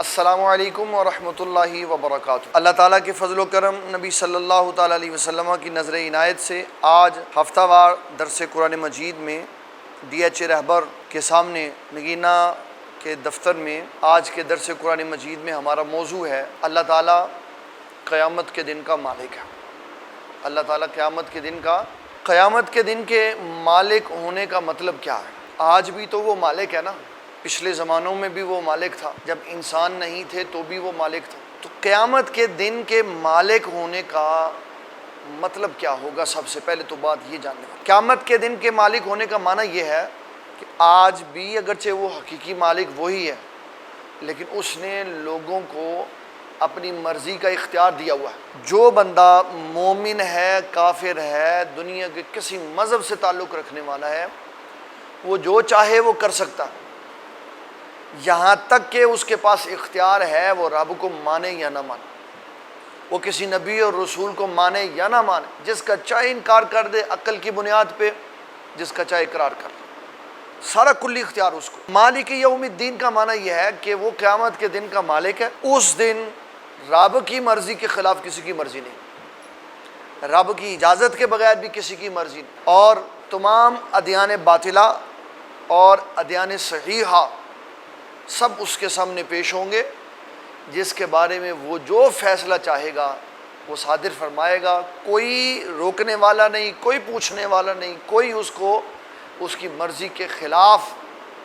السلام علیکم ورحمۃ اللہ وبرکاتہ۔ اللہ تعالیٰ کے فضل و کرم، نبی صلی اللہ تعالیٰ علیہ وسلم کی نظر عنایت سے آج ہفتہ وار درس قرآن مجید میں ڈی ایچ اے رہبر کے سامنے نگینہ کے دفتر میں آج کے درس قرآن مجید میں ہمارا موضوع ہے اللہ تعالیٰ قیامت کے دن کا مالک ہے۔ اللہ تعالیٰ قیامت کے دن کے مالک ہونے کا مطلب کیا ہے؟ آج بھی تو وہ مالک ہے نا، پچھلے زمانوں میں بھی وہ مالک تھا، جب انسان نہیں تھے تو بھی وہ مالک تھا۔ تو قیامت کے دن کے مالک ہونے کا مطلب کیا ہوگا؟ سب سے پہلے تو بات یہ جاننے والی، قیامت کے دن کے مالک ہونے کا معنی یہ ہے کہ آج بھی اگرچہ وہ حقیقی مالک وہی ہے، لیکن اس نے لوگوں کو اپنی مرضی کا اختیار دیا ہوا ہے۔ جو بندہ مومن ہے، کافر ہے، دنیا کے کسی مذہب سے تعلق رکھنے والا ہے، وہ جو چاہے وہ کر سکتا، یہاں تک کہ اس کے پاس اختیار ہے وہ رب کو مانے یا نہ مانے، وہ کسی نبی اور رسول کو مانے یا نہ مانے، جس کا چاہے انکار کر دے عقل کی بنیاد پہ، جس کا چاہے اقرار کر دے، سارا کلی اختیار اس کو۔ مالک یوم الدین کا معنی یہ ہے کہ وہ قیامت کے دن کا مالک ہے۔ اس دن رب کی مرضی کے خلاف کسی کی مرضی نہیں، رب کی اجازت کے بغیر بھی کسی کی مرضی نہیں، اور تمام ادیان باطلہ اور ادیان صحیحہ سب اس کے سامنے پیش ہوں گے، جس کے بارے میں وہ جو فیصلہ چاہے گا وہ صادر فرمائے گا۔ کوئی روکنے والا نہیں، کوئی پوچھنے والا نہیں، کوئی اس کو اس کی مرضی کے خلاف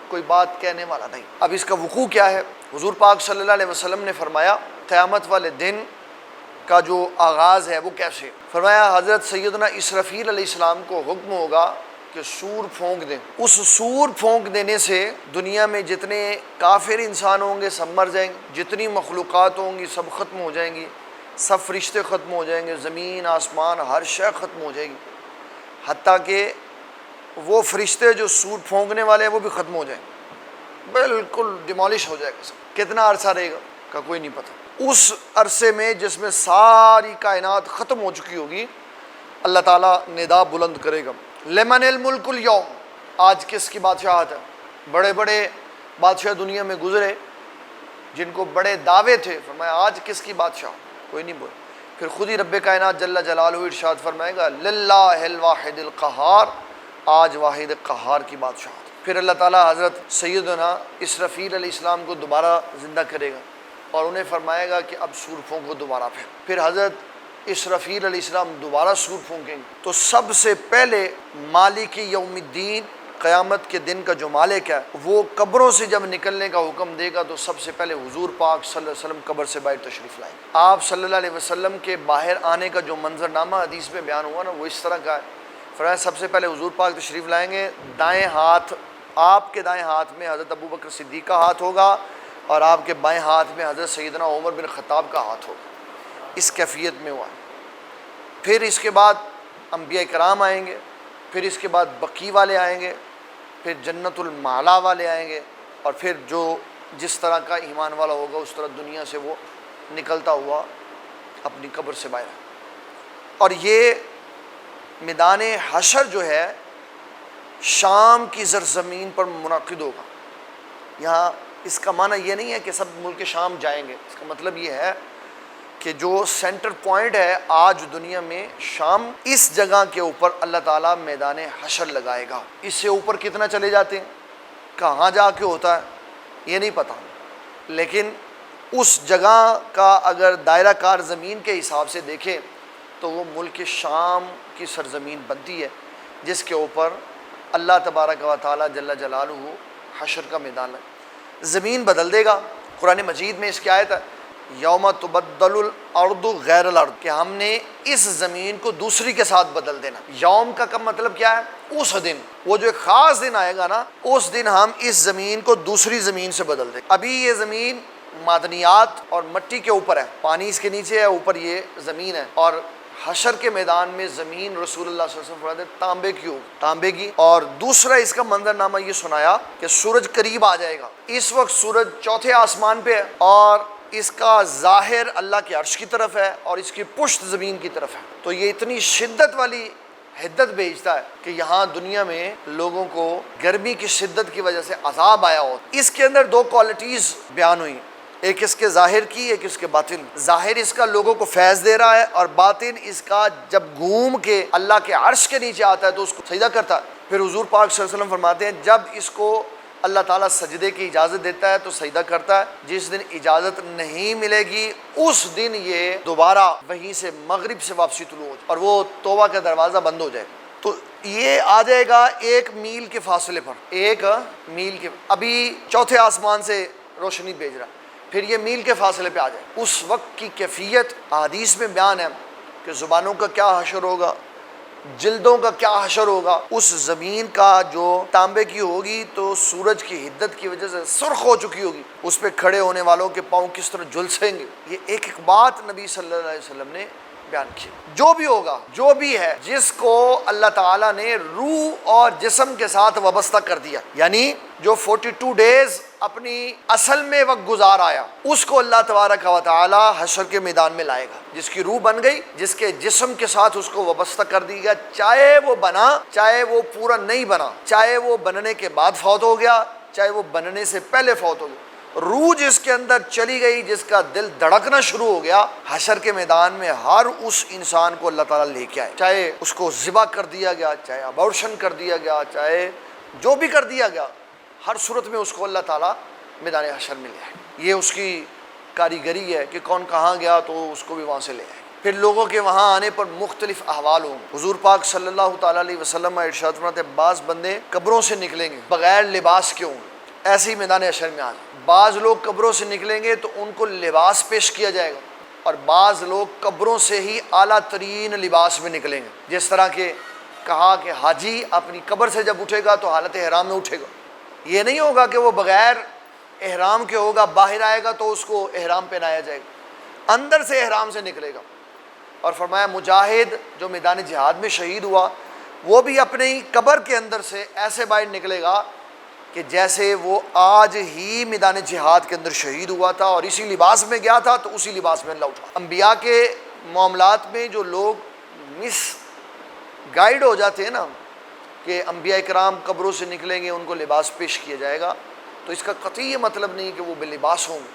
کوئی بات کہنے والا نہیں۔ اب اس کا وقوع کیا ہے؟ حضور پاک صلی اللہ علیہ وسلم نے فرمایا قیامت والے دن کا جو آغاز ہے وہ کیسے؟ فرمایا حضرت سیدنا اسرافیل علیہ السلام کو حکم ہوگا کہ سور پھونک دیں۔ اس سور پھونک دینے سے دنیا میں جتنے کافر انسان ہوں گے سب مر جائیں گے، جتنی مخلوقات ہوں گی سب ختم ہو جائیں گی، سب فرشتے ختم ہو جائیں گے، زمین آسمان ہر شے ختم ہو جائے گی، حتیٰ کہ وہ فرشتے جو سور پھونکنے والے ہیں وہ بھی ختم ہو جائیں گے، بالکل ڈیمالش ہو جائے گا سب۔ کتنا عرصہ رہے گا کا کوئی نہیں پتہ۔ اس عرصے میں جس میں ساری کائنات ختم ہو چکی ہوگی، اللہ تعالیٰ ندا بلند کرے گا، لمن الملک اليوم، آج کس کی بادشاہت ہے؟ بڑے بڑے بادشاہ دنیا میں گزرے جن کو بڑے دعوے تھے، فرمایا آج کس کی بادشاہ؟ کوئی نہیں بولے۔ پھر خود ہی رب کائنات جل جلالہ ارشاد فرمائے گا للہ الواحد القہار، آج واحد قہار کی بادشاہت۔ پھر اللہ تعالیٰ حضرت سیدنا اسرافیل علیہ السلام کو دوبارہ زندہ کرے گا اور انہیں فرمائے گا کہ اب سور پھونکو دوبارہ۔ پھر حضرت اسرافیل علیہ السلام دوبارہ سور پھونکیں گے۔ تو سب سے پہلے مالک یوم الدین، قیامت کے دن کا جو مالک ہے، وہ قبروں سے جب نکلنے کا حکم دے گا تو سب سے پہلے حضور پاک صلی اللہ علیہ وسلم قبر سے باہر تشریف لائیں گے۔ آپ صلی اللہ علیہ وسلم کے باہر آنے کا جو منظرنامہ حدیث میں بیان ہوا نا، وہ اس طرح کا ہے۔ فرمایا سب سے پہلے حضور پاک تشریف لائیں گے، دائیں ہاتھ، آپ کے دائیں ہاتھ میں حضرت ابو بکر صدیق کا ہاتھ ہوگا اور آپ کے بائیں ہاتھ میں حضرت سیدنا عمر بن خطاب کا ہاتھ ہوگا۔ اس کیفیت میں ہوا۔ پھر اس کے بعد انبیاء کرام آئیں گے، پھر اس کے بعد بقی والے آئیں گے، پھر جنت المعلا والے آئیں گے، اور پھر جو جس طرح کا ایمان والا ہوگا اس طرح دنیا سے وہ نکلتا ہوا اپنی قبر سے باہر۔ اور یہ میدان حشر جو ہے شام کی زرزمین پر منعقد ہوگا۔ یہاں اس کا معنی یہ نہیں ہے کہ سب ملک شام جائیں گے، اس کا مطلب یہ ہے کہ جو سینٹر پوائنٹ ہے آج دنیا میں شام، اس جگہ کے اوپر اللہ تعالیٰ میدان حشر لگائے گا۔ اس سے اوپر کتنا چلے جاتے ہیں، کہاں جا کے ہوتا ہے یہ نہیں پتہ، لیکن اس جگہ کا اگر دائرہ کار زمین کے حساب سے دیکھیں تو وہ ملک شام کی سرزمین بنتی ہے، جس کے اوپر اللہ تبارک و تعالیٰ جل جلالہ حشر کا میدان ہے۔ زمین بدل دے گا۔ قرآن مجید میں اس کی آیت ہے یوم تبدل الارض غیر الارض، کہ ہم نے اس زمین کو دوسری کے ساتھ بدل دینا۔ یوم کا مطلب کیا ہے؟ اس دن، وہ جو ایک خاص دن آئے گا نا، اس دن ہم اس زمین کو دوسری زمین سے بدل دیں۔ ابھی یہ زمین معدنیات اور مٹی کے اوپر ہے، پانی اس کے نیچے ہے، اوپر یہ زمین ہے، اور حشر کے میدان میں زمین رسول اللہ صلی اللہ علیہ وسلم فرماتے ہیں تانبے کی ہوگی، تانبے کی۔ اور دوسرا اس کا منظرنامہ یہ سنایا کہ سورج قریب آ جائے گا۔ اس وقت سورج چوتھے آسمان پہ ہے اور اس کا ظاہر اللہ کے عرش کی طرف ہے اور اس کی پشت زمین کی طرف ہے۔ تو یہ اتنی شدت والی حدت بھیجتا ہے کہ یہاں دنیا میں لوگوں کو گرمی کی شدت کی وجہ سے عذاب آیا ہو۔ اس کے اندر دو کوالٹیز بیان ہوئی، ایک اس کے ظاہر کی، ایک اس کے باطن۔ ظاہر اس کا لوگوں کو فیض دے رہا ہے، اور باطن اس کا جب گھوم کے اللہ کے عرش کے نیچے آتا ہے تو اس کو سجدہ کرتا ہے۔ پھر حضور پاک صلی اللہ علیہ وسلم فرماتے ہیں جب اس کو اللہ تعالیٰ سجدے کی اجازت دیتا ہے تو سجدہ کرتا ہے، جس دن اجازت نہیں ملے گی اس دن یہ دوبارہ وہیں سے مغرب سے واپسی طلوع ہو جائے اور وہ توبہ کا دروازہ بند ہو جائے۔ تو یہ آ جائے گا 1 میل کے فاصلے پر، 1 میل کے، ابھی چوتھے آسمان سے روشنی بھیج رہا ہے، پھر یہ میل کے فاصلے پہ آ جائے۔ اس وقت کی کیفیت حدیث میں بیان ہے کہ زبانوں کا کیا حشر ہوگا، جلدوں کا کیا حشر ہوگا۔ اس زمین کا جو تانبے کی ہوگی تو سورج کی حدت کی وجہ سے سرخ ہو چکی ہوگی، اس پہ کھڑے ہونے والوں کے پاؤں کس طرح جھلسیں گے۔ یہ ایک ایک بات نبی صلی اللہ علیہ وسلم نے بیان کی۔ جو بھی ہوگا، جو بھی ہے، جس کو اللہ تعالیٰ نے روح اور جسم کے ساتھ وابستہ کر دیا، یعنی جو 42 ڈیز اپنی اصل میں وقت گزار آیا، اس کو اللہ تبارک و تعالی حشر کے میدان میں لائے گا۔ جس کی روح بن گئی، جس کے جسم کے ساتھ اس کو وابستہ کر دی گیا، چاہے وہ بنا، چاہے وہ پورا نہیں بنا، چاہے وہ بننے کے بعد فوت ہو گیا، چاہے وہ بننے سے پہلے فوت ہو گیا، روح جس کے اندر چلی گئی، جس کا دل دھڑکنا شروع ہو گیا، حشر کے میدان میں ہر اس انسان کو اللہ تعالیٰ لے کے آئے، چاہے اس کو ذبح کر دیا گیا، چاہے ابورشن کر دیا گیا، چاہے جو بھی کر دیا گیا، ہر صورت میں اس کو اللہ تعالیٰ میدان حشر میں لے آئے۔ یہ اس کی کاریگری ہے کہ کون کہاں گیا تو اس کو بھی وہاں سے لے آئے۔ پھر لوگوں کے وہاں آنے پر مختلف احوال ہوں گے۔ حضور پاک صلی اللہ تعالیٰ علیہ وسلم ارشاد فرماتے ہیں بعض بندے قبروں سے نکلیں گے بغیر لباس کے ہوں گے، ایسے ہی میدان حشر میں آ جائیں۔ بعض لوگ قبروں سے نکلیں گے تو ان کو لباس پیش کیا جائے گا، اور بعض لوگ قبروں سے ہی اعلیٰ ترین لباس میں نکلیں گے، جس طرح کہ کہا کہ حاجی اپنی قبر سے جب اٹھے گا تو حالت احرام میں اٹھے گا۔ یہ نہیں ہوگا کہ وہ بغیر احرام کے ہوگا، باہر آئے گا تو اس کو احرام پہنایا جائے گا، اندر سے احرام سے نکلے گا۔ اور فرمایا مجاہد جو میدان جہاد میں شہید ہوا وہ بھی اپنے ہی قبر کے اندر سے ایسے باہر نکلے گا کہ جیسے وہ آج ہی میدان جہاد کے اندر شہید ہوا تھا اور اسی لباس میں گیا تھا تو اسی لباس میں اللہ اٹھا۔ انبیاء کے معاملات میں جو لوگ مس گائیڈ ہو جاتے ہیں نا کہ انبیاء کرام قبروں سے نکلیں گے ان کو لباس پیش کیا جائے گا، تو اس کا قطعی یہ مطلب نہیں کہ وہ بے لباس ہوں گے،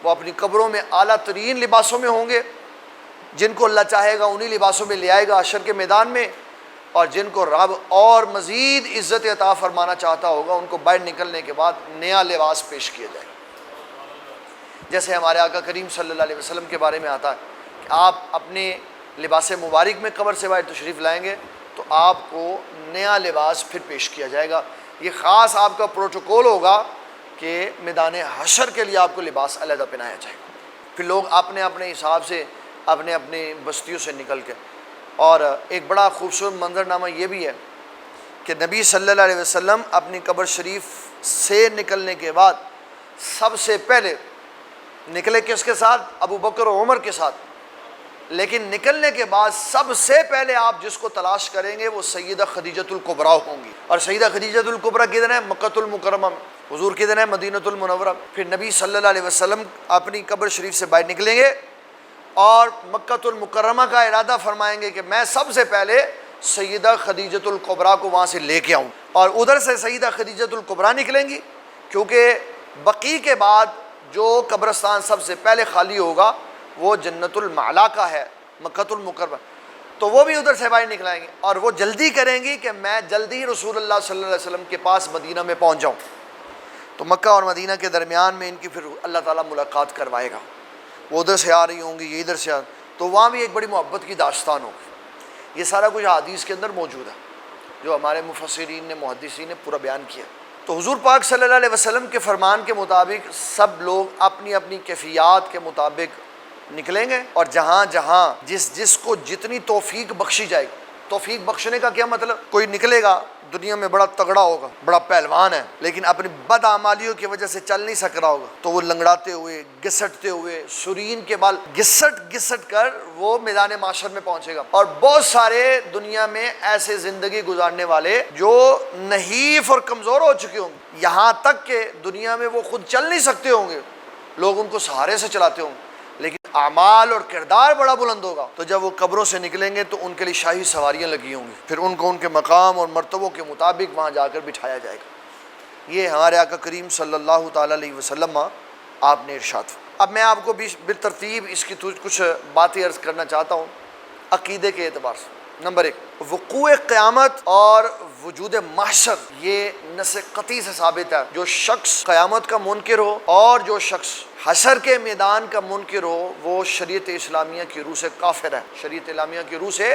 وہ اپنی قبروں میں اعلیٰ ترین لباسوں میں ہوں گے، جن کو اللہ چاہے گا انہی لباسوں میں لے آئے گا حشر کے میدان میں، اور جن کو رب اور مزید عزت عطا فرمانا چاہتا ہوگا ان کو باہر نکلنے کے بعد نیا لباس پیش کیا جائے گا۔ جیسے ہمارے آقا کریم صلی اللہ علیہ وسلم کے بارے میں آتا ہے کہ آپ اپنے لباس مبارک میں قبر سے باہر تشریف لائیں گے تو آپ کو نیا لباس پھر پیش کیا جائے گا۔ یہ خاص آپ کا پروٹوکول ہوگا کہ میدان حشر کے لیے آپ کو لباس علیحدہ پہنایا جائے گا۔ پھر لوگ اپنے اپنے حساب سے اپنے اپنے بستیوں سے نکل کے، اور ایک بڑا خوبصورت منظرنامہ یہ بھی ہے کہ نبی صلی اللہ علیہ وسلم اپنی قبر شریف سے نکلنے کے بعد سب سے پہلے نکلے کس کے ساتھ؟ ابو بکر و عمر کے ساتھ، لیکن نکلنے کے بعد سب سے پہلے آپ جس کو تلاش کریں گے وہ سیدہ خدیجۃ الکبریٰ ہوں گی۔ اور سیدہ خدیجۃ الکبریٰ کدھر ہے؟ مکۃ المکرمہ میں۔ حضور کدھر ہے؟ مدینۃ المنورہ۔ پھر نبی صلی اللہ علیہ وسلم اپنی قبر شریف سے باہر نکلیں گے اور مکۃ المکرمہ کا ارادہ فرمائیں گے کہ میں سب سے پہلے سیدہ خدیجۃ الکبریٰ کو وہاں سے لے کے آؤں، اور ادھر سے سیدہ خدیجۃ الکبریٰ نکلیں گی، کیونکہ بقیع کے بعد جو قبرستان سب سے پہلے خالی ہوگا وہ جنت المعلا کا ہے، مکۃ المکرمہ، تو وہ بھی ادھر سے باہر نکلائیں گے، اور وہ جلدی کریں گی کہ میں جلدی رسول اللہ صلی اللہ علیہ وسلم کے پاس مدینہ میں پہنچ جاؤں۔ تو مکہ اور مدینہ کے درمیان میں ان کی پھر اللہ تعالیٰ ملاقات کروائے گا، وہ ادھر سے آ رہی ہوں گی، یہ ادھر سے تو وہاں بھی ایک بڑی محبت کی داستان ہوگی۔ یہ سارا کچھ حدیث کے اندر موجود ہے جو ہمارے مفسرین نے، محدثین نے پورا بیان کیا۔ تو حضور پاک صلی اللہ علیہ وسلم کے فرمان کے مطابق سب لوگ اپنی اپنی کیفیات کے مطابق نکلیں گے، اور جہاں جہاں جس کو جتنی توفیق بخشی جائے گی۔ توفیق بخشنے کا کیا مطلب؟ کوئی نکلے گا دنیا میں بڑا تگڑا ہوگا، بڑا پہلوان ہے، لیکن اپنی بد اعمالیوں کی وجہ سے چل نہیں سک رہا ہوگا، تو وہ لنگڑاتے ہوئے، گھسٹتے ہوئے، سرین کے بال گھسٹ کر وہ میدان معاشر میں پہنچے گا۔ اور بہت سارے دنیا میں ایسے زندگی گزارنے والے جو نحیف اور کمزور ہو چکے ہوں گے، یہاں تک کہ دنیا میں وہ خود چل نہیں سکتے ہوں گے، لوگ ان کو سہارے سے چلاتے ہوں گے، لیکن اعمال اور کردار بڑا بلند ہوگا۔ تو جب وہ قبروں سے نکلیں گے تو ان کے لیے شاہی سواریاں لگی ہوں گی، پھر ان کو ان کے مقام اور مرتبوں کے مطابق وہاں جا کر بٹھایا جائے گا۔ یہ ہمارے آقا کریم صلی اللہ تعالیٰ علیہ وسلم آپ نے ارشاد۔ اب میں آپ کو بھی بالترتیب اس کی کچھ باتیں عرض کرنا چاہتا ہوں عقیدے کے اعتبار سے۔ نمبر 1، وقوع قیامت اور وجود محشر یہ نص قطعی سے ثابت ہے۔ جو شخص قیامت کا منکر ہو اور جو شخص حشر کے میدان کا منکر ہو وہ شریعت اسلامیہ کی روح سے کافر ہے، شریعت اسلامیہ کی روح سے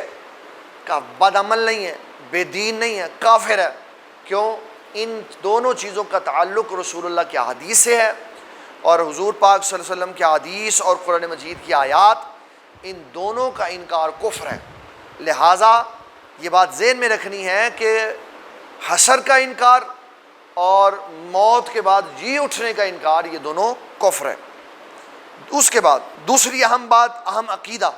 بد عمل نہیں ہے، بے دین نہیں ہے، کافر ہے۔ کیوں؟ ان دونوں چیزوں کا تعلق رسول اللہ کی حدیث سے ہے، اور حضور پاک صلی اللہ علیہ وسلم کی حدیث اور قرآن مجید کی آیات، ان دونوں کا انکار کفر ہے۔ لہٰذا یہ بات ذہن میں رکھنی ہے کہ حشر کا انکار اور موت کے بعد جی اٹھنے کا انکار یہ دونوں کفر ہے۔ اس کے بعد دوسری اہم بات، اہم عقیدہ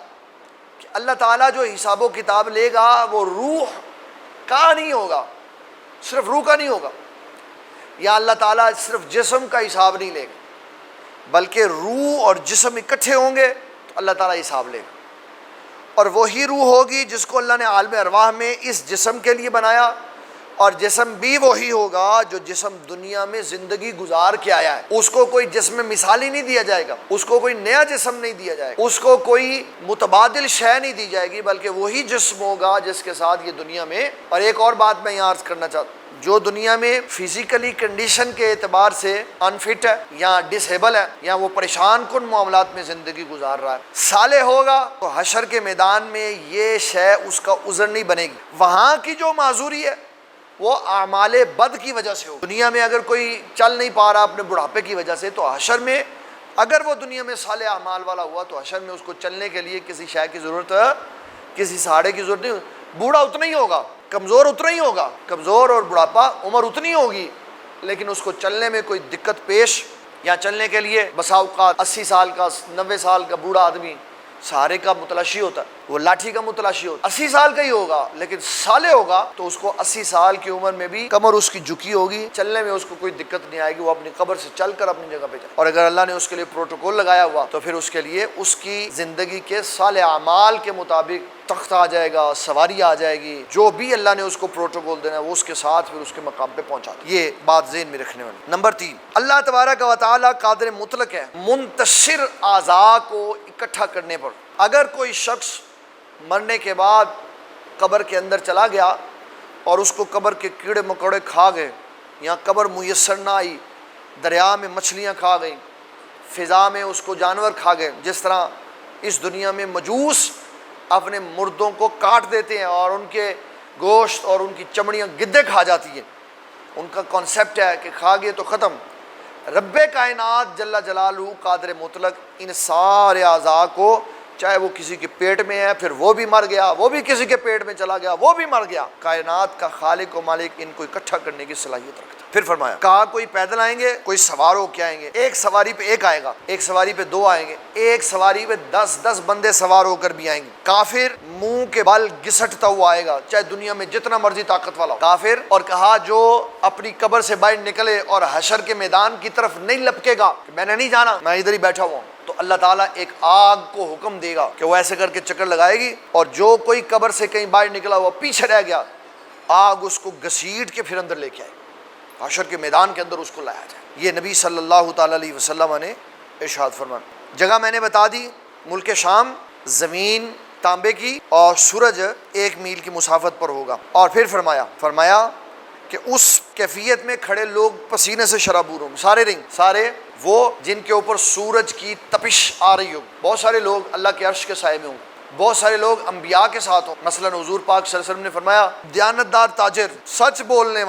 کہ اللہ تعالیٰ جو حساب و کتاب لے گا وہ روح کا نہیں ہوگا، صرف روح کا نہیں ہوگا، یا اللہ تعالیٰ صرف جسم کا حساب نہیں لے گا بلکہ روح اور جسم اکٹھے ہوں گے تو اللہ تعالیٰ حساب لے گا، اور وہی روح ہوگی جس کو اللہ نے عالم ارواح میں اس جسم کے لیے بنایا، اور جسم بھی وہی ہوگا جو جسم دنیا میں زندگی گزار کے آیا ہے۔ اس کو کوئی جسم مثالی نہیں دیا جائے گا، اس کو کوئی نیا جسم نہیں دیا جائے گا، اس کو کوئی متبادل شے نہیں دی جائے گی، بلکہ وہی جسم ہوگا جس کے ساتھ یہ دنیا میں۔ اور ایک اور بات میں یہاں عرض کرنا چاہتا ہوں، جو دنیا میں فزیکلی کنڈیشن کے اعتبار سے انفٹ ہے یا ڈسیبل ہے یا وہ پریشان کن معاملات میں زندگی گزار رہا ہے، صالح ہوگا تو حشر کے میدان میں یہ شے اس کا عذر نہیں بنے گی۔ وہاں کی جو معذوری ہے وہ اعمال بد کی وجہ سے ہو۔ دنیا میں اگر کوئی چل نہیں پا رہا اپنے بڑھاپے کی وجہ سے، تو حشر میں اگر وہ دنیا میں صالح اعمال والا ہوا تو حشر میں اس کو چلنے کے لیے کسی شے کی ضرورت ہے، کسی سہارے کی ضرورت نہیں۔ بوڑھا اتنا ہی ہوگا، کمزور اتنا ہی ہوگا، کمزور اور بڑھاپا عمر اتنی ہوگی، لیکن اس کو چلنے میں کوئی دقت پیش، یا چلنے کے لیے بسا اوقات 80 سال کا 90 سال کا بوڑھا آدمی سہارے کا متلاشی ہوتا ہے، وہ لاٹھی کا متلاشی ہوتا ہے، 80 سال کا ہی ہوگا لیکن صالح ہوگا تو اس کو 80 سال کی عمر میں بھی کمر اس کی جھکی ہوگی، چلنے میں اس کو کوئی دقت نہیں آئے گی، وہ اپنی قبر سے چل کر اپنی جگہ پہ جائے۔ اور اگر اللہ نے اس کے لیے پروٹوکول لگایا ہوا تو پھر اس کے لیے اس کی زندگی کے صالح اعمال کے مطابق تخت آ جائے گا، سواری آ جائے گی، جو بھی اللہ نے اس کو پروٹوکول دینا ہے وہ اس کے ساتھ پھر اس کے مقام پہ پہنچا دے۔ یہ بات ذہن میں رکھنے والی۔ نمبر 3، اللہ تبارک و تعالیٰ قادر مطلق ہے منتشر اعضاء کو اکٹھا کرنے پر۔ اگر کوئی شخص مرنے کے بعد قبر کے اندر چلا گیا اور اس کو قبر کے کیڑے مکوڑے کھا گئے، یا قبر میسر نہ آئی، دریا میں مچھلیاں کھا گئیں، فضا میں اس کو جانور کھا گئے، جس طرح اس دنیا میں مجوس اپنے مردوں کو کاٹ دیتے ہیں اور ان کے گوشت اور ان کی چمڑیاں گدے کھا جاتی ہیں، ان کا کانسیپٹ ہے کہ کھا گئے تو ختم۔ رب کائنات جل جلالہ قادر مطلق ان سارے اعضاء کو، چاہے وہ کسی کے پیٹ میں ہے پھر وہ بھی مر گیا، وہ بھی کسی کے پیٹ میں چلا گیا وہ بھی مر گیا، کائنات کا خالق و مالک ان کو اکٹھا کرنے کی صلاحیت رکھتا ہے۔ پھر فرمایا، کہا کوئی پیدل آئیں گے، کوئی سوار ہو کے آئیں گے، ایک سواری پہ ایک آئے گا، ایک سواری پہ 2 آئیں گے، ایک سواری پہ 10 بندے سوار ہو کر بھی آئیں گے۔ کافر منہ کے بل گھسٹتا ہوا آئے گا، چاہے دنیا میں جتنا مرضی طاقت والا ہو کافر۔ اور کہا جو اپنی قبر سے باہر نکلے اور حشر کے میدان کی طرف نہیں لپکے گا کہ میں نے نہیں جانا، میں ادھر ہی بیٹھا ہوا ہوں، تو اللہ تعالیٰ ایک آگ کو حکم دے گا کہ وہ ایسے کر کے چکر لگائے گی، اور جو کوئی قبر سے کہیں باہر نکلا ہوا پیچھے رہ گیا، آگ اس کو گھسیٹ کے پھر اندر لے کے آئے گی، حشر کے میدان کے اندر اس کو لایا جائے۔ یہ نبی صلی اللہ تعالیٰ علیہ وسلم نے ارشاد فرمایا۔ جگہ میں نے بتا دی، ملک شام، زمین تانبے کی اور سورج 1 میل کی مسافت پر ہوگا۔ اور پھر فرمایا کہ اس کیفیت میں کھڑے لوگ پسینے سے شرابور ہوں، سارے وہ جن کے اوپر سورج کی تپش آ رہی ہو۔ بہت سارے لوگ اللہ کے عرش کے سائے میں ہوں، بہت سارے لوگ انبیاء کے ساتھ ہوں۔ مثلا حضور پاک صلی اللہ علیہ وسلم نے فرمایا، دیانتدار تاجر، سچ بولنے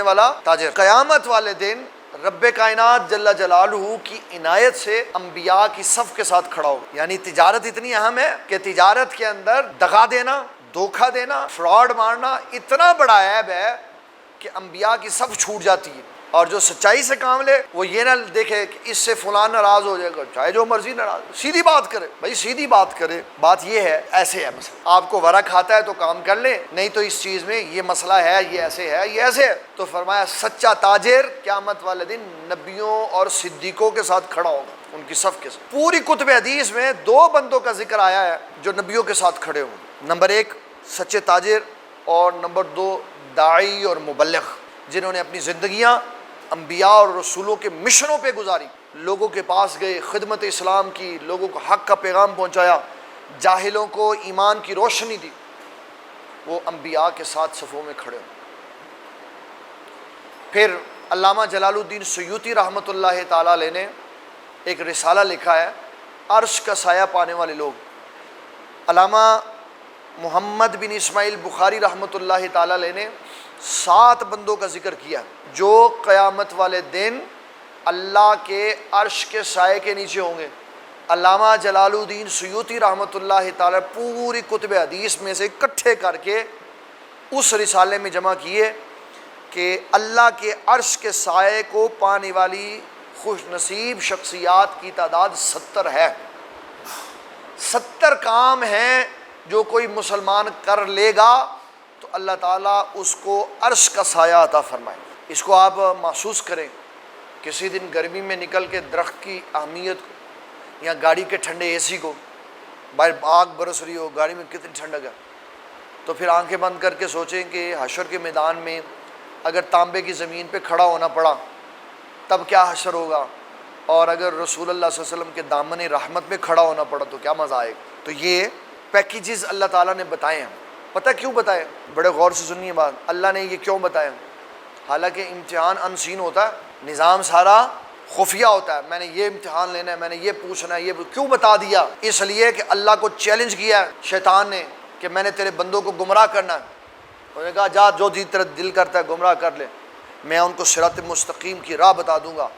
والا تاجر قیامت والے دن رب کائنات جل جلالہ کی عنایت سے انبیاء کی صف کے ساتھ کھڑا ہوگا۔ یعنی تجارت اتنی اہم ہے کہ تجارت کے اندر دغا دینا، دھوکہ دینا، فراڈ مارنا اتنا بڑا عیب ہے کہ انبیاء کی صف چھوٹ جاتی ہے۔ اور جو سچائی سے کام لے وہ یہ نہ دیکھے کہ اس سے فلان ناراض ہو جائے گا، چاہے جو مرضی ناراض، سیدھی بات کرے بھائی، سیدھی بات کرے۔ بات یہ ہے، ایسے ہے مسئلہ، آپ کو ورق کھاتا ہے تو کام کر لیں، نہیں تو اس چیز میں یہ مسئلہ ہے، یہ ایسے ہے، یہ ایسے ہے۔ تو فرمایا سچا تاجر قیامت والے دن نبیوں اور صدیقوں کے ساتھ کھڑا ہوگا، ان کی صف کے ساتھ۔ پوری کتب حدیث میں 2 بندوں کا ذکر آیا ہے جو نبیوں کے ساتھ کھڑے ہوں۔ نمبر 1 سچے تاجر، اور نمبر 2 داعی اور مبلغ، جنہوں نے اپنی زندگیاں انبیاء اور رسولوں کے مشنوں پہ گزاری۔ لوگوں کے پاس گئے، خدمت اسلام کی، لوگوں کو حق کا پیغام پہنچایا، جاہلوں کو ایمان کی روشنی دی، وہ انبیاء کے ساتھ صفوں میں کھڑے ہوں۔ پھر علامہ جلال الدین سیوطی رحمۃ اللہ تعالیٰ علیہ نے ایک رسالہ لکھا ہے، عرش کا سایہ پانے والے لوگ۔ علامہ محمد بن اسماعیل بخاری رحمۃ اللہ تعالیٰ علیہ نے 7 بندوں کا ذکر کیا جو قیامت والے دن اللہ کے عرش کے سائے کے نیچے ہوں گے۔ علامہ جلال الدین سیوطی رحمۃ اللہ تعالیٰ پوری کتب حدیث میں سے اکٹھے کر کے اس رسالے میں جمع کیے کہ اللہ کے عرش کے سائے کو پانے والی خوش نصیب شخصیات کی تعداد 70 ہے۔ 70 کام ہیں جو کوئی مسلمان کر لے گا تو اللہ تعالیٰ اس کو عرش کا سایہ عطا فرمائے۔ اس کو آپ محسوس کریں، کسی دن گرمی میں نکل کے درخت کی اہمیت کو یا گاڑی کے ٹھنڈے اے سی کو، باہر آگ برس رہی ہو، گاڑی میں کتنی ٹھنڈک ہے، تو پھر آنکھیں بند کر کے سوچیں کہ حشر کے میدان میں اگر تانبے کی زمین پہ کھڑا ہونا پڑا تب کیا حشر ہوگا، اور اگر رسول اللہ صلی اللہ علیہ وسلم کے دامن رحمت میں کھڑا ہونا پڑا تو کیا مزہ آئے گا۔ تو یہ پیکیجز اللہ تعالیٰ نے بتائے ہیں۔ پتہ کیوں بتائے؟ بڑے غور سے سنیے بات، اللہ نے یہ کیوں بتایا؟ حالانکہ امتحان انسین ہوتا ہے، نظام سارا خفیہ ہوتا ہے، میں نے یہ امتحان لینا ہے، میں نے یہ پوچھنا ہے، یہ کیوں بتا دیا؟ اس لیے کہ اللہ کو چیلنج کیا ہے شیطان نے کہ میں نے تیرے بندوں کو گمراہ کرنا ہے۔ انہوں نے کہا جا جو جی تیرا دل کرتا ہے گمراہ کر لے، میں ان کو صراط مستقیم کی راہ بتا دوں گا،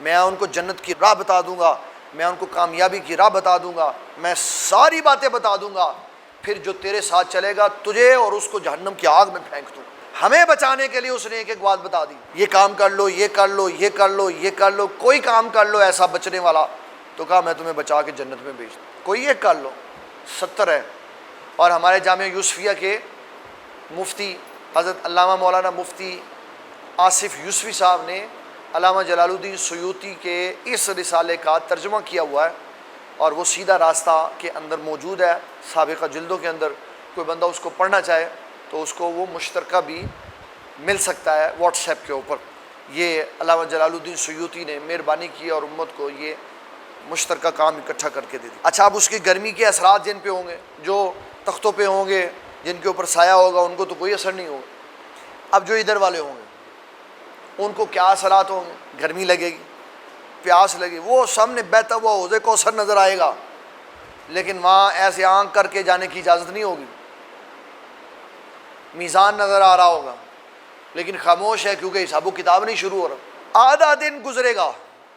میں ان کو جنت کی راہ بتا دوں گا، میں ان کو کامیابی کی راہ بتا دوں گا، میں ساری باتیں بتا دوں گا، پھر جو تیرے ساتھ چلے گا تجھے اور اس کو جہنم کی آگ میں پھینک دوں۔ ہمیں بچانے کے لیے اس نے ایک ایک بات بتا دی، یہ کام کر لو، یہ کر لو، یہ کر لو، یہ کر لو، کوئی کام کر لو ایسا بچنے والا، تو کہا میں تمہیں بچا کے جنت میں بھیج دوں، کوئی ایک کر لو۔ 70 ہے۔ اور ہمارے جامعہ یوسفیہ کے مفتی حضرت علامہ مولانا مفتی آصف یوسفی صاحب نے علامہ جلال الدین سیوطی کے اس رسالے کا ترجمہ کیا ہوا ہے، اور وہ سیدھا راستہ کے اندر موجود ہے، سابقہ جلدوں کے اندر۔ کوئی بندہ اس کو پڑھنا چاہے تو اس کو وہ مشترکہ بھی مل سکتا ہے واٹس ایپ کے اوپر۔ یہ علامہ جلال الدین سیوطی نے مہربانی کی اور امت کو یہ مشترکہ کام اکٹھا کر کے دے دی۔ اچھا، اب اس کی گرمی کے اثرات جن پہ ہوں گے، جو تختوں پہ ہوں گے، جن کے اوپر سایہ ہوگا، ان کو تو کوئی اثر نہیں ہوگا۔ اب جو ادھر والے ہوں گے ان کو کیا اثرات ہوں گے؟ گرمی لگے گی، پیاس لگے، وہ سامنے بہتا ہوا حوض کوثر نظر آئے گا، لیکن وہاں ایسے آنکھ کر کے جانے کی اجازت نہیں ہوگی۔ میزان نظر آ رہا ہوگا لیکن خاموش ہے کیونکہ حساب و کتاب نہیں شروع ہو رہا۔ آدھا دن گزرے گا،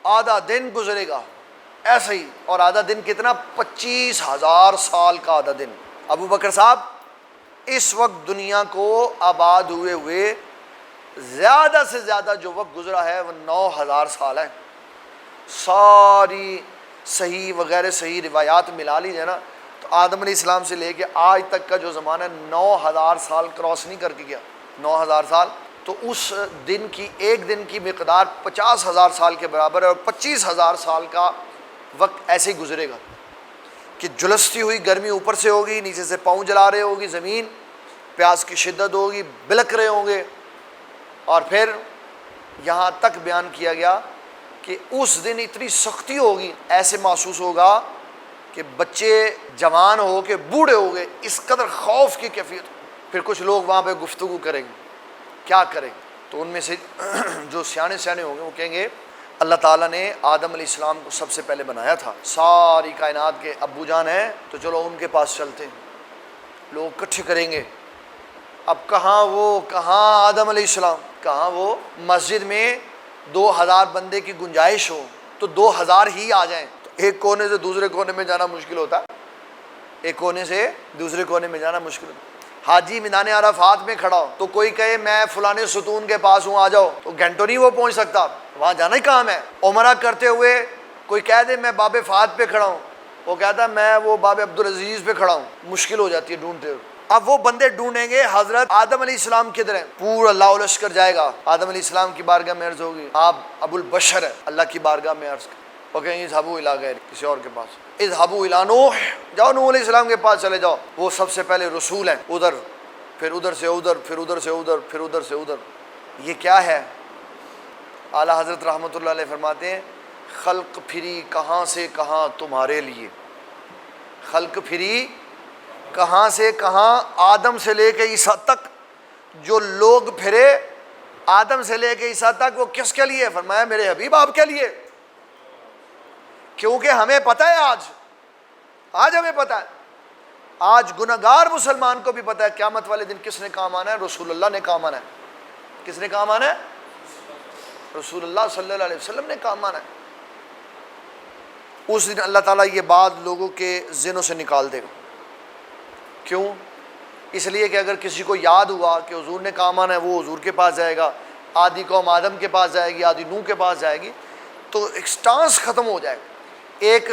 آدھا دن گزرے گا ایسے ہی، اور آدھا دن کتنا؟ 25,000 سال کا آدھا دن۔ ابو بکر صاحب اس وقت دنیا کو آباد ہوئے ہوئے زیادہ سے زیادہ جو وقت گزرا ہے وہ 9,000 سال ہے۔ ساری صحیح وغیرہ صحیح روایات ملا لی جائے نا تو آدم علیہ السلام سے لے کے آج تک کا جو زمانہ ہے 9,000 سال کراس نہیں کر کے گیا۔ 9,000 سال تو اس دن کی، ایک دن کی مقدار 50,000 سال کے برابر ہے، اور 25,000 سال کا وقت ایسے ہی گزرے گا کہ جھلستی ہوئی گرمی اوپر سے ہوگی، نیچے سے پاؤں جلا رہے ہوگی زمین، پیاس کی شدت ہوگی، بلک رہے ہوں گے، اور پھر یہاں تک بیان کیا گیا کہ اس دن اتنی سختی ہوگی، ایسے محسوس ہوگا کہ بچے جوان ہو کے بوڑھے ہو گئے، اس قدر خوف کی کیفیت۔ پھر کچھ لوگ وہاں پہ گفتگو کریں گے، کیا کریں؟ تو ان میں سے جو سیانے ہوں گے وہ کہیں گے اللہ تعالیٰ نے آدم علیہ السلام کو سب سے پہلے بنایا تھا، ساری کائنات کے ابو جان ہیں، تو چلو ان کے پاس چلتے ہیں۔ لوگ اکٹھے کریں گے، اب کہاں وہ، کہاں آدم علیہ السلام، کہاں وہ؟ مسجد میں 2,000 بندے کی گنجائش ہو تو 2,000 ہی آ جائیں، تو ایک کونے سے دوسرے کونے میں جانا مشکل ہوتا ہے، ایک کونے سے دوسرے کونے میں جانا مشکل ہوتا ہے۔ حاجی میدان عرفات میں کھڑا ہو تو کوئی کہے میں فلانے ستون کے پاس ہوں آ جاؤ، تو گھنٹوں نہیں وہ پہنچ سکتا، وہاں جانا ہی کام ہے۔ عمرہ کرتے ہوئے کوئی کہہ دے میں باب فہد پہ کھڑا ہوں، وہ کہتا ہے میں وہ باب عبدالعزیز پہ کھڑا ہوں، مشکل ہو جاتی ہے ڈھونڈتے ہوئے۔ اب وہ بندے ڈھونڈیں گے حضرت آدم علیہ السلام کدھر ہیں، پورا لاؤ لشکر جائے گا، آدم علیہ السلام کی بارگاہ میں عرض ہوگی آپ ابو البشر ہے، اللہ کی بارگاہ میں عرض کر، وہ کہیں گے اذهبوا الی غیر، کسی اور کے پاس، اذهبوا الی نوح، جاؤ نوح علیہ السلام کے پاس چلے جاؤ، وہ سب سے پہلے رسول ہیں، ادھر پھر ادھر سے ادھر، پھر ادھر سے ادھر، پھر ادھر سے ادھر۔ یہ کیا ہے؟ اعلیٰ حضرت رحمۃ اللہ علیہ فرماتے ہیں خلق پھری کہاں سے کہاں تمہارے لیے، خلق پھری کہاں سے کہاں، آدم سے لے کے عیسیٰ تک جو لوگ پھرے، آدم سے لے کے عیسیٰ تک، وہ کس کے لیے؟ فرمایا میرے حبیب آپ کے لیے، کیونکہ ہمیں پتہ ہے آج ہمیں پتہ ہے، آج گنہگار مسلمان کو بھی پتہ ہے قیامت والے دن کس نے کام آنا ہے؟ رسول اللہ نے کام آنا ہے۔ کس نے کام آنا ہے؟ رسول اللہ صلی اللہ علیہ وسلم نے کام آنا ہے۔ اس دن اللہ تعالیٰ یہ بات لوگوں کے ذہنوں سے نکال دے گا۔ کیوں؟ اس لیے کہ اگر کسی کو یاد ہوا کہ حضور نے کام آنا ہے، وہ حضور کے پاس جائے گا، آدھی قوم آدم کے پاس جائے گی، آدھی نوح کے پاس جائے گی، تو ایک سٹانس ختم ہو جائے گا، ایک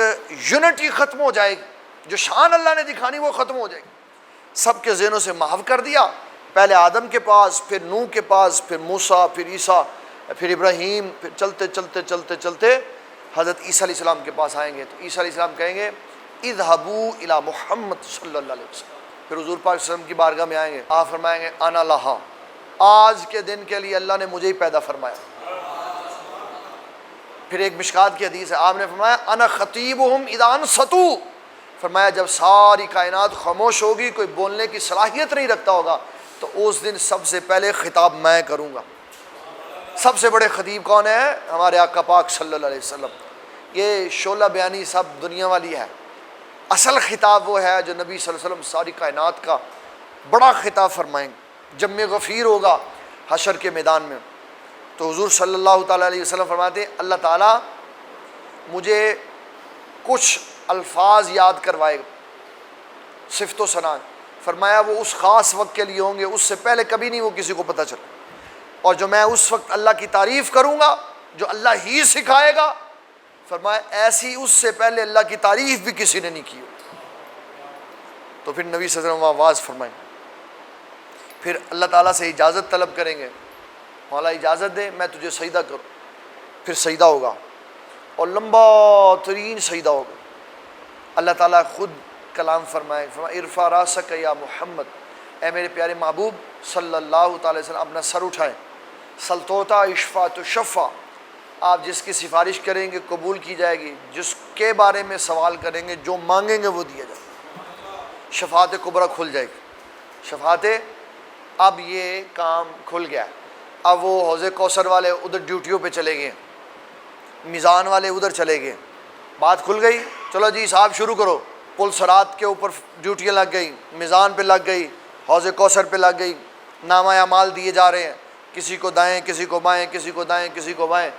یونٹی ختم ہو جائے گی، جو شان اللہ نے دکھانی وہ ختم ہو جائے گی۔ سب کے ذہنوں سے محو کر دیا، پہلے آدم کے پاس، پھر نوح کے پاس، پھر موسیٰ، پھر عیسیٰ، پھر ابراہیم، پھر چلتے چلتے چلتے چلتے حضرت عیسیٰ علیہ السلام کے پاس آئیں گے، تو عیسیٰ علیہ السلام کہیں گے اذهبوا الی محمد صلی اللہ علیہ وسلم۔ پھر حضور پاک صلی اللہ علیہ وسلم کی بارگاہ میں آئیں گے، آپ فرمائیں گے انا لہا، آج کے دن کے لیے اللہ نے مجھے ہی پیدا فرمایا۔ پھر ایک مشکات کی حدیث ہے، آپ نے فرمایا انا خطیبہم اذا انصتوا، فرمایا جب ساری کائنات خاموش ہوگی، کوئی بولنے کی صلاحیت نہیں رکھتا ہوگا، تو اس دن سب سے پہلے خطاب میں کروں گا۔ سب سے بڑے خطیب کون ہیں؟ ہمارے آقا پاک صلی اللہ علیہ وسلم۔ یہ شعلہ بیانی سب دنیا والی ہے، اصل خطاب وہ ہے جو نبی صلی اللہ علیہ وسلم ساری کائنات کا بڑا خطاب فرمائیں گے۔ جب میں غفیر ہوگا حشر کے میدان میں، تو حضور صلی اللہ تعالیٰ علیہ وسلم فرماتے ہیں اللہ تعالیٰ مجھے کچھ الفاظ یاد کروائے گا، صفت و ثنا، فرمایا وہ اس خاص وقت کے لیے ہوں گے، اس سے پہلے کبھی نہیں وہ کسی کو پتہ چلا، اور جو میں اس وقت اللہ کی تعریف کروں گا جو اللہ ہی سکھائے گا، فرمایا ایسی اس سے پہلے اللہ کی تعریف بھی کسی نے نہیں کی۔ تو پھر نبی صلی اللہ علیہ وسلم آواز فرمائیں، پھر اللہ تعالیٰ سے اجازت طلب کریں گے، مولا اجازت دے میں تجھے سجدہ کروں، پھر سجدہ ہوگا اور لمبا ترین سجدہ ہوگا۔ اللہ تعالیٰ خود کلام فرمائے، ارفع راسک یا محمد، اے میرے پیارے محبوب صلی اللہ تعالی وسلم اپنا سر اٹھائیں، سلطوطا اشفا تو شفا، آپ جس کی سفارش کریں گے قبول کی جائے گی، جس کے بارے میں سوال کریں گے جو مانگیں گے وہ دیا جائے گا، شفاعت کبریٰ کھل جائے گی۔ شفاعت، اب یہ کام کھل گیا، اب وہ حوض کوثر والے ادھر ڈیوٹیوں پہ چلے گئے، میزان والے ادھر چلے گئے، بات کھل گئی، چلو جی صاحب شروع کرو، پل صراط کے اوپر ڈیوٹیاں لگ گئی، میزان پہ لگ گئی، حوض کوثر پہ لگ گئی، نامہ اعمال دیے جا رہے ہیں، کسی کو دائیں کسی کو بائیں، کسی کو دائیں کسی کو بائیں،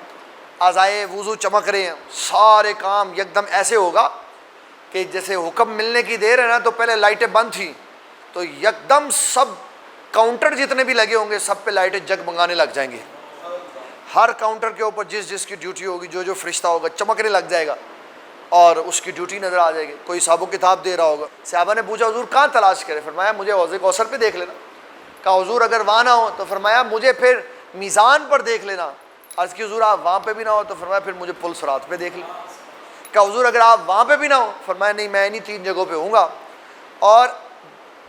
اعضائے وضو چمک رہے ہیں، سارے کام یکدم ایسے ہوگا کہ جیسے حکم ملنے کی دیر ہے نا، تو پہلے لائٹیں بند تھیں، تو یکدم سب کاؤنٹر جتنے بھی لگے ہوں گے سب پہ لائٹیں جگمگانے لگ جائیں گے، ہر کاؤنٹر کے اوپر جس جس کی ڈیوٹی ہوگی، جو جو فرشتہ ہوگا چمکنے لگ جائے گا اور اس کی ڈیوٹی نظر آ جائے گی۔ کوئی صاحب و کتاب دے رہا ہوگا، صحابہ نے پوچھا حضور کہاں تلاش کرے؟ فرمایا مجھے حوض کوثر پہ دیکھ لینا۔ کہا حضور اگر وہاں نہ ہو؟ تو فرمایا مجھے پھر میزان پر دیکھ لینا۔ عرض کی حضور آپ وہاں پہ بھی نہ ہو؟ تو فرمایا پھر مجھے پل صراط پہ دیکھ لینا۔ کہا حضور اگر آپ وہاں پہ بھی نہ ہو؟ فرمایا نہیں میں انہی 3 جگہوں پہ ہوں گا، اور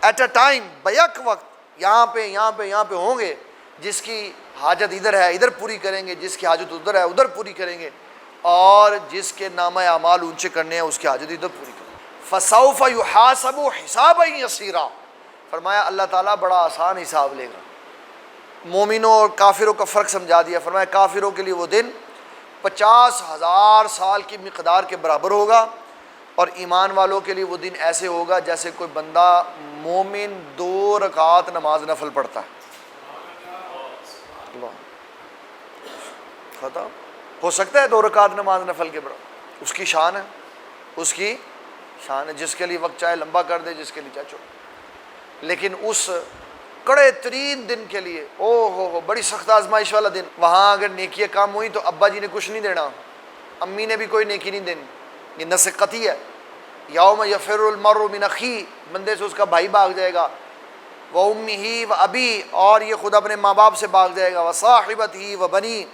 ایٹ اے ٹائم بیک وقت یہاں پہ یہاں پہ یہاں پہ ہوں گے، جس کی حاجت ادھر ہے ادھر پوری کریں گے، جس کی حاجت ادھر ہے ادھر پوری کریں گے، اور جس کے نامہ اعمال اونچے کرنے ہیں اس کی حاجت ادھر پوری کریں گے۔ فَسَوْفَ يُحَاسَبُ حِسَابًا يَسِيرًا، فرمایا اللہ تعالیٰ بڑا آسان حساب لے گا۔ مومنوں اور کافروں کا فرق سمجھا دیا، فرمایا کافروں کے لیے وہ دن 50,000 سال کی مقدار کے برابر ہوگا، اور ایمان والوں کے لیے وہ دن ایسے ہوگا جیسے کوئی بندہ مومن 2 رکعات نماز نفل پڑھتا ہے۔ اللہ ختم ہو سکتا ہے 2 رکعت نماز نفل کے برابر، اس کی شان ہے، اس کی شان ہے، جس کے لیے وقت چاہے لمبا کر دے، جس کے لیے چاہے چھوڑ، لیکن اس کڑے ترین دن کے لیے ہو بڑی سخت آزمائش والا دن، وہاں اگر نیکیاں کام ہوئی تو ابا جی نے کچھ نہیں دینا، امی نے بھی کوئی نیکی نہیں دینی، یہ نص قطعی ہے۔ یوم یفر المرء من اخیہ، بندے سے اس کا بھائی بھاگ جائے گا، وامہ وابی، اور یہ خود اپنے ماں باپ سے بھاگ جائے گا، وصاحبتہ وبنی،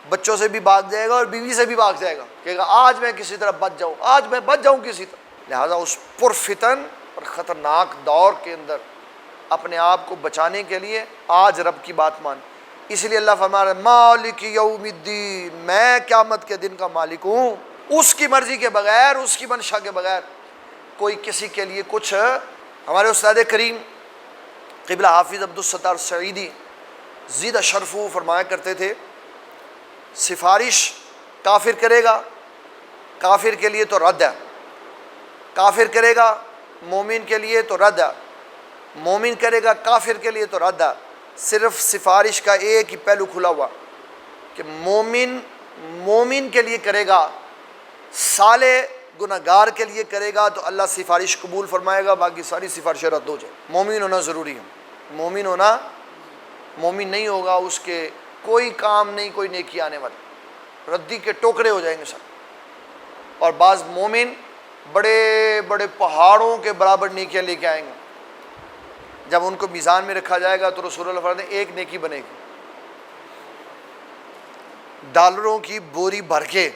بچوں سے بھی بھاگ جائے گا اور بیوی سے بھی بھاگ جائے گا، کہے گا آج میں کسی طرح بچ جاؤں، آج میں بچ جاؤں کسی طرح۔ لہذا اس پرفتن اور خطرناک دور کے اندر اپنے آپ کو بچانے کے لیے آج رب کی بات مان۔ اس لیے اللہ فرما رہا ہے مالک یوم الدین، میں قیامت کے دن کا مالک ہوں، اس کی مرضی کے بغیر، اس کی منشا کے بغیر کوئی کسی کے لیے کچھ۔ ہمارے استاد کریم قبلہ حافظ عبدالستار سعیدی زیدہ شرفو فرمایا کرتے تھے، سفارش کافر کرے گا کافر کے لیے تو رد ہے، کافر کرے گا مومن کے لیے تو رد ہے، مومن کرے گا کافر کے لیے تو رد ہے۔ صرف سفارش کا ایک ہی پہلو کھلا ہوا کہ مومن کے لیے کرے گا، صالح گناہگار کے لیے کرے گا تو اللہ سفارش قبول فرمائے گا، باقی ساری سفارشیں رد ہو جائیں۔ مومن ہونا ضروری ہے، مومن ہونا، مومن نہیں ہوگا اس کے کوئی کام نہیں، کوئی نیکی آنے والی، ردی کے ٹوکرے ہو جائیں گے سب۔ اور بعض مومن بڑے بڑے پہاڑوں کے برابر نیکیاں لے کے آئیں گے، جب ان کو میزان میں رکھا جائے گا تو رسول اللہ فرماتے ہیں ایک نیکی بنے گی، ڈالروں کی بوری بھر کے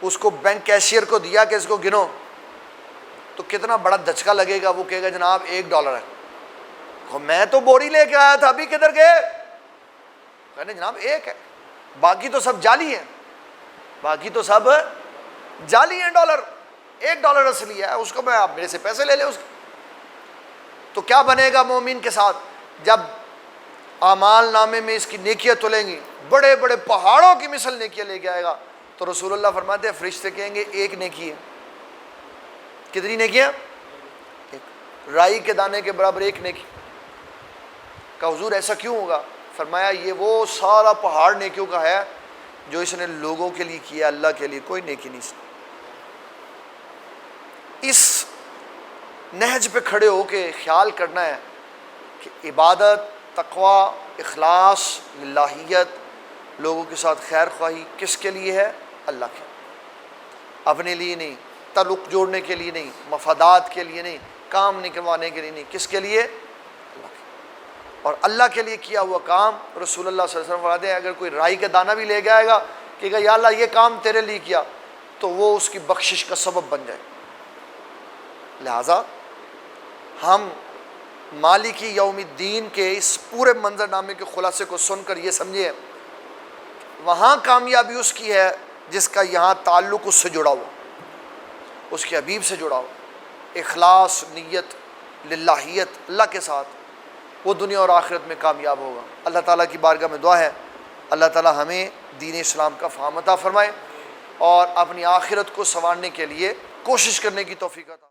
اس کو بینک کیشیئر کو دیا کہ اس کو گنو، تو کتنا بڑا دھچکا لگے گا، وہ کہے گا جناب $1 ہے، میں تو بوری لے کے آیا تھا، ابھی کدھر گئے؟ کہنے جناب ایک ہے، باقی تو سب جعلی ہیں، باقی تو سب جعلی ہیں، $1 اصلی ہے، اس کو میں آپ میرے سے پیسے لے لیں اس کے۔ تو کیا بنے گا مومن کے ساتھ؟ جب اعمال نامے میں اس کی نیکیاں تلیں گی، بڑے بڑے پہاڑوں کی مثل نیکیاں لے کے آئے گا، تو رسول اللہ فرماتے ہیں فرشتے کہیں گے ایک نیکی ہے۔ کتنی نیکیاں؟ ایک، رائی کے دانے کے برابر ایک نیکی۔ کہ حضور ایسا کیوں ہوگا؟ فرمایا یہ وہ سارا پہاڑ نیکیوں کا ہے جو اس نے لوگوں کے لیے کیا، اللہ کے لیے کوئی نیکی نہیں۔ اس نہج پہ کھڑے ہو کے خیال کرنا ہے کہ عبادت، تقوی، اخلاص، للہیت، لوگوں کے ساتھ خیر خواہی کس کے لیے ہے؟ اللہ کے، اپنے لیے نہیں، تعلق جوڑنے کے لیے نہیں، مفادات کے لیے نہیں، کام نکلوانے کے لیے نہیں، کس کے لیے؟ اللہ کے۔ اور اللہ کے لیے کیا ہوا کام رسول اللہ صلی اللہ علیہ وسلم فرماتے ہیں اگر کوئی رائی کا دانہ بھی لے کے آئے گا کہ یا اللہ یہ کام تیرے لیے کیا، تو وہ اس کی بخشش کا سبب بن جائے۔ لہٰذا ہم مالک یوم الدین کے اس پورے منظر نامے کے خلاصے کو سن کر یہ سمجھیں وہاں کامیابی اس کی ہے جس کا یہاں تعلق اس سے جڑا ہوا، اس کے حبیب سے جڑا ہوا، اخلاص، نیت، للہیت اللہ کے ساتھ، وہ دنیا اور آخرت میں کامیاب ہوگا۔ اللہ تعالیٰ کی بارگاہ میں دعا ہے اللہ تعالیٰ ہمیں دین اسلام کا فہم عطا فرمائے اور اپنی آخرت کو سنوارنے کے لیے کوشش کرنے کی توفیق عطا